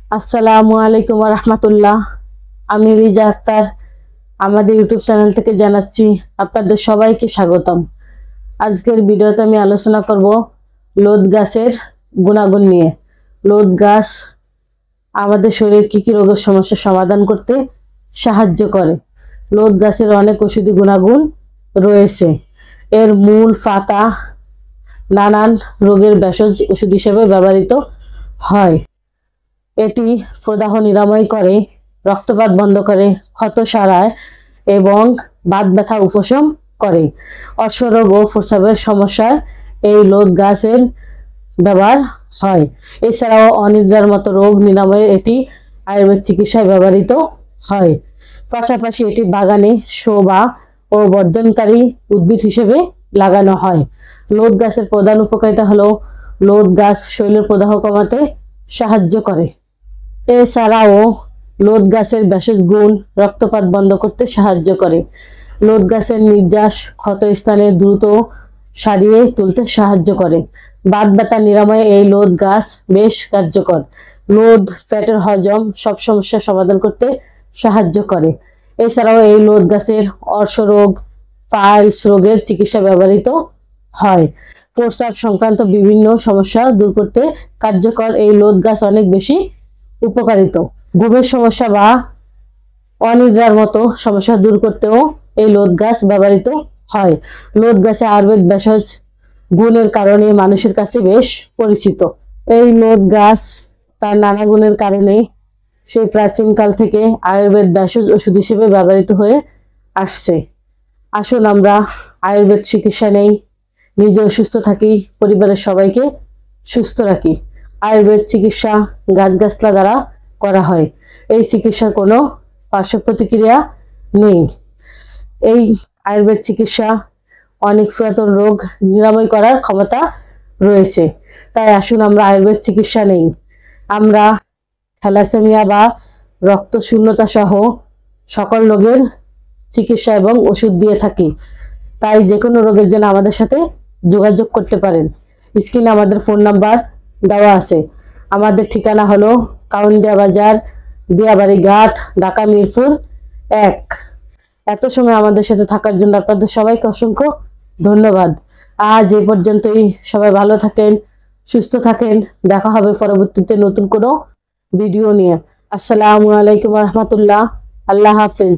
আসসালামু আলাইকুম রহমতুল্লাহ। আমি রিজা আক্তার আমাদের ইউটিউব চ্যানেল থেকে জানাচ্ছি আপনাদের সবাইকে স্বাগতম। আজকের ভিডিওতে আমি আলোচনা করব লোদ গাছের গুণাগুণ নিয়ে। লোদ গাছ আমাদের শরীরে কি কি রোগের সমস্যার সমাধান করতে সাহায্য করে। লোদ গাছের অনেক ওষুধি গুণাগুণ রয়েছে। এর মূল পাতা নানান রোগের ভেষজ ওষুধ হিসেবে ব্যবহৃত হয়। এটি প্রদাহ নিরাময় করে, রক্তপাত বন্ধ করে, ক্ষত সারায় এবং বাত ব্যথা উপশম করে। অশ্বরোগ ও প্রস্রাবের সমস্যায় এই লোদ গাছের ব্যবহার হয়। এছাড়াও অনিদ্রার মতো রোগ নিরাময়ে এটি আয়ুর্বেদ চিকিৎসায় ব্যবহৃত হয়। পাশাপাশি এটি বাগানে শোভা ও বর্ধনকারী উদ্ভিদ হিসেবে লাগানো হয়। লোদ গাছের প্রধান উপকারিতা হলো লোদ গাছ শরীরের প্রদাহ কমাতে সাহায্য করে। এছাড়াও লোদ গাছের ভেষজ গুণ রক্তপাত বন্ধ করতে সাহায্য করে। লোদ গাছের নির্যাস ক্ষত স্থানে দ্রুত সারিয়ে তুলতে সাহায্য করে। বাত ব্যথা নিরাময়ে এই লোদ গাছ বেশ কার্যকর। লোদ পেটের হজম সব সমস্যার সমাধান করতে সাহায্য করে। এছাড়াও এই লোদ গাছের অর্শরোগ, পাইলস রোগের চিকিৎসা ব্যবহৃত হয়। প্রস্রাব সংক্রান্ত বিভিন্ন সমস্যা দূর করতে কার্যকর এই লোদ গাছ অনেক বেশি উপকারিত। ঘুমের সমস্যা বা অনিদ্রার মতো সমস্যা দূর করতেও এই লোদ গাছ ব্যবহৃত হয়। লোদ গাছে আয়ুর্বেদ ভেষজ গুণের কারণে মানুষের কাছে বেশ পরিচিত। এই লোদ গাছ তার নানা গুণের কারণে সেই প্রাচীনকাল থেকে আয়ুর্বেদ ভেষজ ওষুধ হিসেবে ব্যবহৃত হয়ে আসছে। আসুন আমরা আয়ুর্বেদ চিকিৎসা নেই, নিজেও সুস্থ থাকি, পরিবারের সবাইকে সুস্থ রাখি। আয়ুর্বেদ চিকিৎসা গাছগাছলা দ্বারা করা হয়। এই চিকিৎসার কোনো পার্শ্ব প্রতিক্রিয়া নেই। এই আয়ুর্বেদ চিকিৎসা অনেক পুরাতন রোগ নিরাময় করার ক্ষমতা রয়েছে। তাই আসুন আমরা আয়ুর্বেদ চিকিৎসা নেই। আমরা থ্যালাসেমিয়া বা রক্তশূন্যতা সহ সকল রোগের চিকিৎসা এবং ওষুধ দিয়ে থাকি। তাই যে কোনো রোগের জন্য আমাদের সাথে যোগাযোগ করতে পারেন। স্ক্রিনে আমাদের ফোন নাম্বার দেওয়া আছে। আমাদের ঠিকানা হলো কাউন্দিয়া বাজার, দিয়াবাড়ি ঘাট, ঢাকা মিরপুর 1। এত সময় আমাদের সাথে থাকার জন্য আপনাদের সবাইকে অসংখ্য ধন্যবাদ। আজ এই পর্যন্তই। সবাই ভালো থাকেন, সুস্থ থাকেন। দেখা হবে পরবর্তীতে নতুন কোনো ভিডিও নিয়ে। আসসালামু আলাইকুম রহমতুল্লাহ। আল্লাহ হাফেজ।